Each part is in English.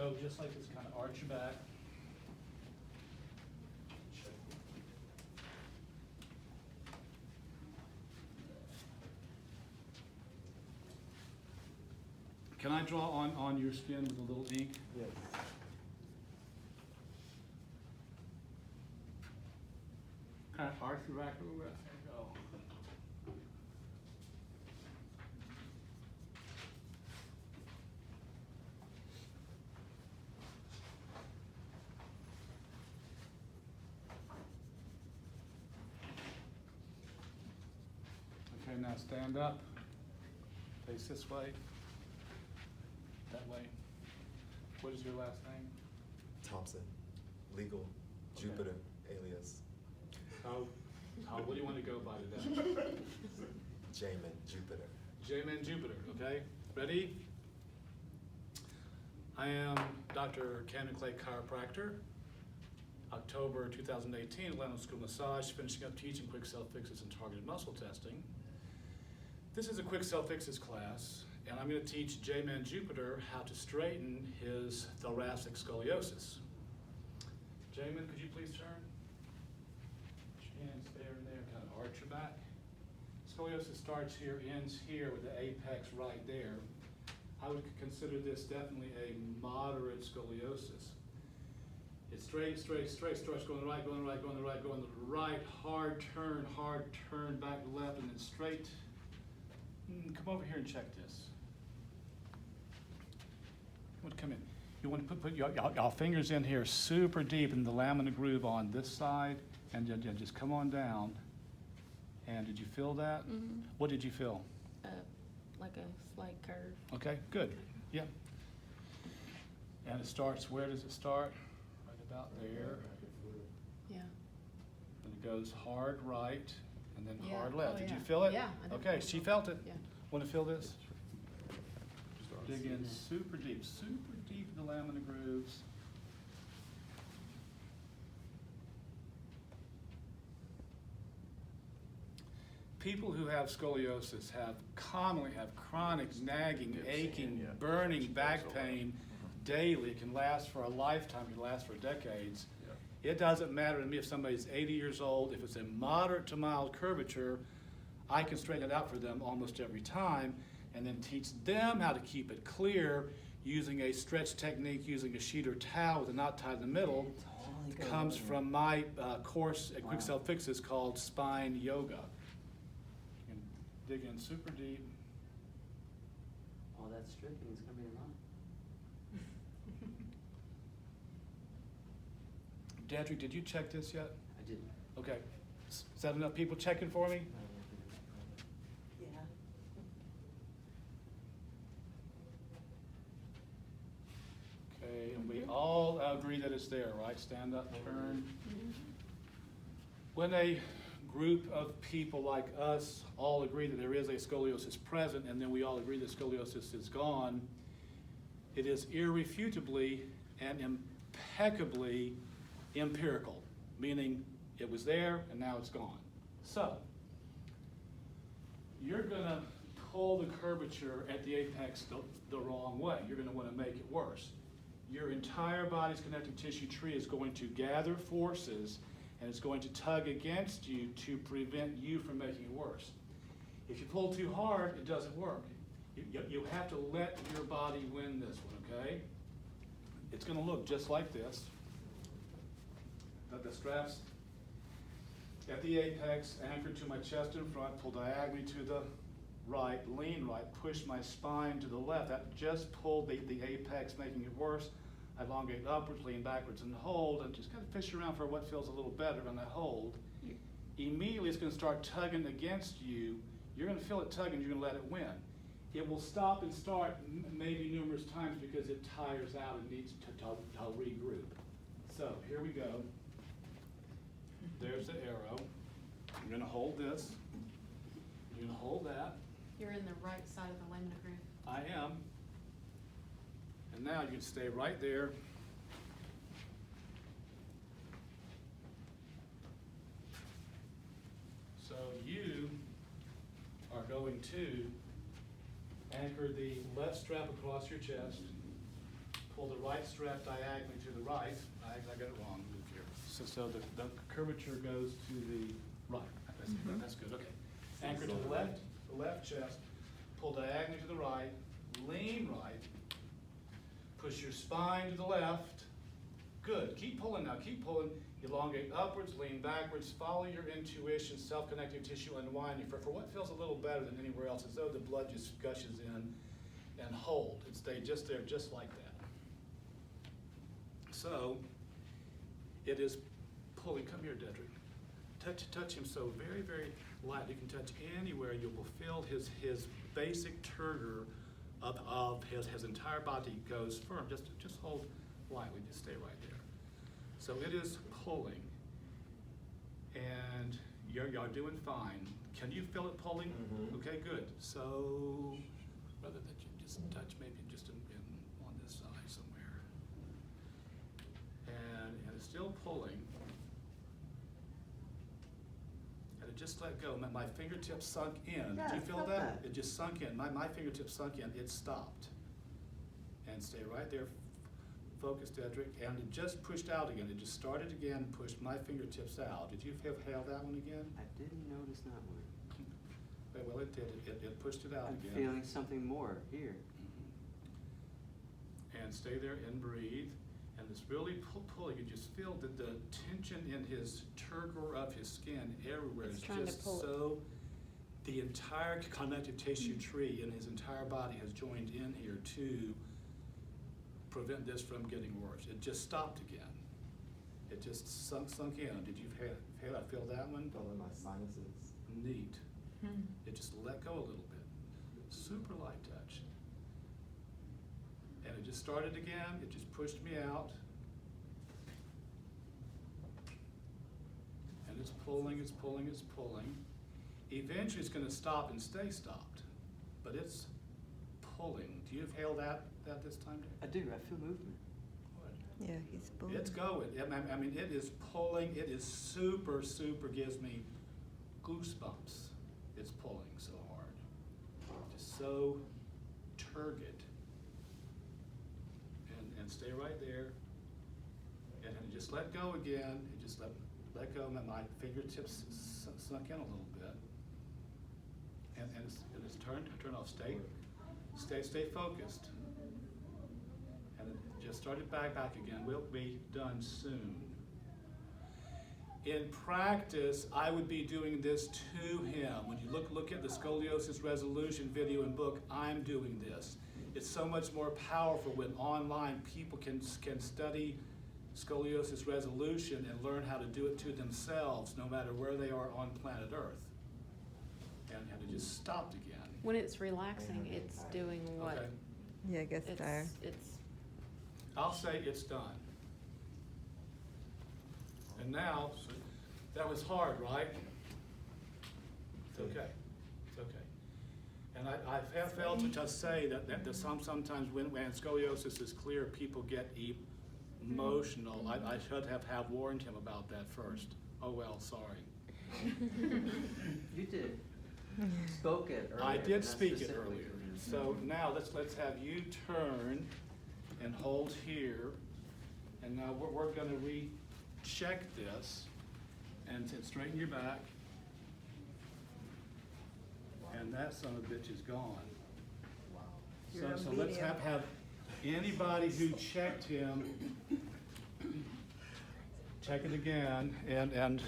go just like this, kind of arch your back. Can I draw on your skin with a little ink? Yes. Kind of arch your back a little bit. There you go. Okay, now stand up. Face this way. That way. What is your last name? Thompson, legal, Okay. Jupiter, alias, What do you want to go by today? Jamin, Jupiter. J-Man Jupiter, okay? Ready? I am Dr. Camden Clay, chiropractor. October 2018, Atlanta School of Massage, finishing up teaching quick self-fixes and targeted muscle testing. This is a quick self-fixes class, and I'm going to teach J-Man Jupiter how to straighten his thoracic scoliosis. J-Man, could you please turn? Put your hands there and there, kind of arch your back. Scoliosis starts here, ends here with the apex right there. I would consider this definitely a moderate scoliosis. It's straight, straight, straight, starts going to the right, going to the right, going to the right, going to the right, hard turn, back to left, and then straight. Come over here and check this. You want to come in. You want to put your fingers in here super deep in the lamina groove on this side, and just come on down. And did you feel that? Mm-hmm. What did you feel? Like a slight curve. Okay, good. Yeah. And it starts, where does it start? Right about there. Yeah. And it goes hard right, and then Yeah. hard left. Oh, Did you yeah. feel it? Yeah, I did. Okay, she felt it. Yeah. Want to feel this? Dig in super deep in the lamina grooves. People who have scoliosis commonly have chronic nagging, aching, burning back pain daily. It can last for a lifetime, it can last for decades. It doesn't matter to me if somebody's 80 years old, if it's a moderate to mild curvature, I can straighten it out for them almost every time and then teach them how to keep it clear using a stretch technique, using a sheet or towel with a knot tied in the middle. It comes from my course at Quick Self Fixes called Spine Yoga. You can dig in super deep. All that stripping is gonna be a lot. Dedrick, did you check this yet? I didn't. Okay. Is that enough people checking for me? Yeah. Okay, and we all agree that it's there, right? Stand up, turn. When a group of people like us all agree that there is a scoliosis present, and then we all agree that scoliosis is gone, it is irrefutably and impeccably empirical, meaning it was there and now it's gone. So, you're gonna pull the curvature at the apex the wrong way. You're gonna wanna make it worse. Your entire body's connective tissue tree is going to gather forces and it's going to tug against you to prevent you from making it worse. If you pull too hard, it doesn't work. You have to let your body win this one, okay? It's gonna look just like this. The straps at the apex, anchored to my chest in front, pull diagonally to the right, lean right, push my spine to the left. That just pulled the apex, making it worse. I elongate upwards, lean backwards and hold, and just kind of fish around for what feels a little better on that hold. Immediately it's gonna start tugging against you. You're gonna feel it tugging, you're gonna let it win. It will stop and start maybe numerous times because it tires out and needs to regroup. So here we go. There's the arrow. You're gonna hold this. You're gonna hold that. You're in the right side of the lamina groove. I am. And now you can stay right there. So you are going to anchor the left strap across your chest, pull pull the right strap diagonally to the right. I got it wrong, move here. So the curvature goes to the right. That's good, okay. Anchor to the left chest, pull diagonally to the right, lean right, push your spine to the left. Good, keep pulling now, keep pulling. Elongate upwards, lean backwards, follow your intuition, self-connective tissue unwinding for what feels a little better than anywhere else, as though the blood just gushes in, and hold and stay just there, just like that. So, it is pulling, come here, Dedrick. Touch him so very, very light. You can touch anywhere. You will feel his basic turgor of his entire body goes firm. Just hold lightly, just stay right there. So it is pulling, and you're doing fine. Can you feel it pulling? Mm-hmm. Okay, good. So, rather that you just touch maybe just on this side somewhere. And it's still pulling. And it just let go. My fingertips sunk in. Yeah, Did you I feel felt that? that. It just sunk in. My fingertips sunk in. It stopped. And stay right there. Focus, Dedrick, and it just pushed out again. It just started again, pushed my fingertips out. Did you feel that one again? I didn't notice that one. Well, it did. It pushed it out I'm again. feeling something more here. And stay there and breathe. And this really pulling. You just feel that the tension in his turgor of his skin everywhere It's is trying to just pull it. so. The entire connective tissue tree in his entire body has joined in here to prevent this from getting worse. It just stopped again. It just sunk in. Did you feel that one? Felt in my sinuses. Neat. It just let go a little bit. Super light touch. And it just started again. It just pushed me out. And it's pulling, it's pulling, it's pulling. Eventually it's going to stop and stay stopped. But it's pulling. Do you feel that this time, Dave? I do, I feel movement. Good. Yeah, he's pulling. It's going. I mean, it is pulling. It is super, gives me goosebumps. It's pulling so hard. Just so turgid. And stay right there. And then just let go again. You just let go. My fingertips sunk in a little bit. And it's turn off. Stay focused. And it just started back again. We'll be done soon. In practice, I would be doing this to him. When you look at the Scoliosis Resolution video and book, I'm doing this. It's so much more powerful when online people can study scoliosis resolution and learn how to do it to themselves, no matter where they are on planet Earth. And it just stopped again. When it's relaxing, it's doing what? Okay. Yeah, I guess there. It's I'll say it's done. And now, that was hard, right? It's okay. It's okay. And I have failed to just say that sometimes when scoliosis is clear, people get emotional. I should have warned him about that first. Oh well, sorry. You did. Spoke it earlier. I did not speak it specifically earlier. to me. So now let's have you turn and hold here. And now we're going to recheck this and straighten your back. And that son of a bitch is gone. You're on So let's video. have anybody who checked him check it again and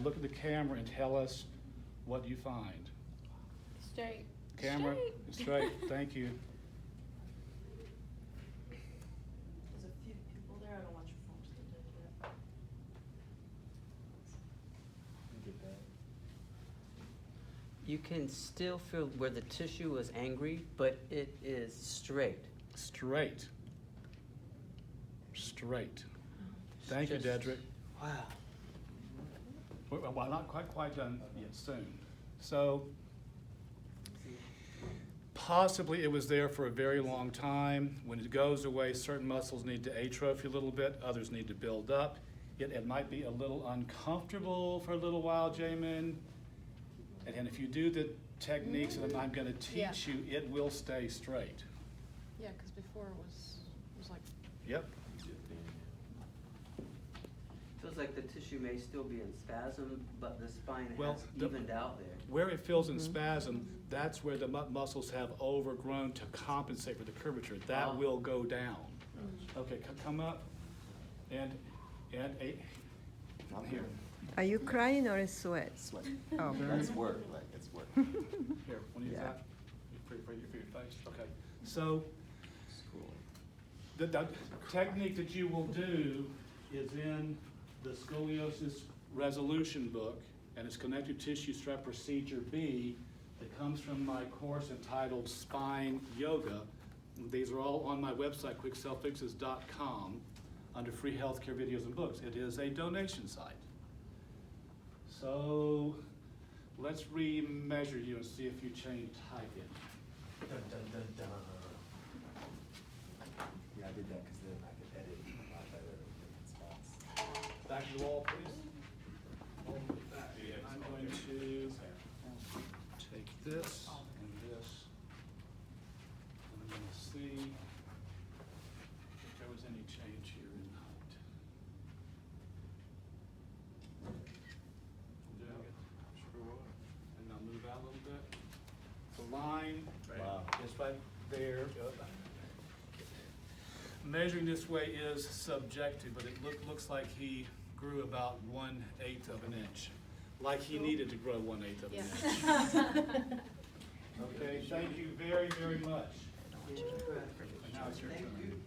look at the camera and tell us what you find. straight. Camera, straight, thank you. There's a few people there, I don't want your phone to do that. You get that? You can still feel where the tissue was angry, but it is straight. Straight. Straight. Thank you, Just- Dedrick. Wow. Well, not quite done yet, soon. So, possibly it was there for a very long time. When it goes away, certain muscles need to atrophy a little bit, others need to build up. It might be a little uncomfortable for a little while, Jamin. And if you do the techniques that I'm gonna Yeah. teach you, it will stay straight. Yeah, because before it was like Yep. Feels like the tissue may still be in spasm, but the spine Well, has the- evened out there. Where it feels in spasm, that's where the muscles have overgrown to compensate for the curvature. That Ah. will go down. Okay, come up and I'm here. Are you crying or sweat? Sweat. Oh. That's work, like, it's work. Here, want to use Yeah. that? For your face? Okay. So School. the technique that you will do is in the Scoliosis Resolution book, and it's Connective Tissue Strap Procedure B that comes from my course entitled Spine Yoga. These are all on my website, quickselffixes.com, under free healthcare videos and books. It is a donation site. So let's re-measure you and see if you change height in. Dun, dun, dun, dun. Yeah, I did that because then I could edit a lot better and make it spots. Back to the wall, please. I'm going to take this and this, and I'm going to see if there was any change here in height. Yeah, sure was. And now move out a little bit. The line Wow. is right there. Measuring this way is subjective, but it looks like he grew about 1/8 of an inch, like he needed to grow 1/8 of an inch. Okay, thank you very, very much. Now it's your turn.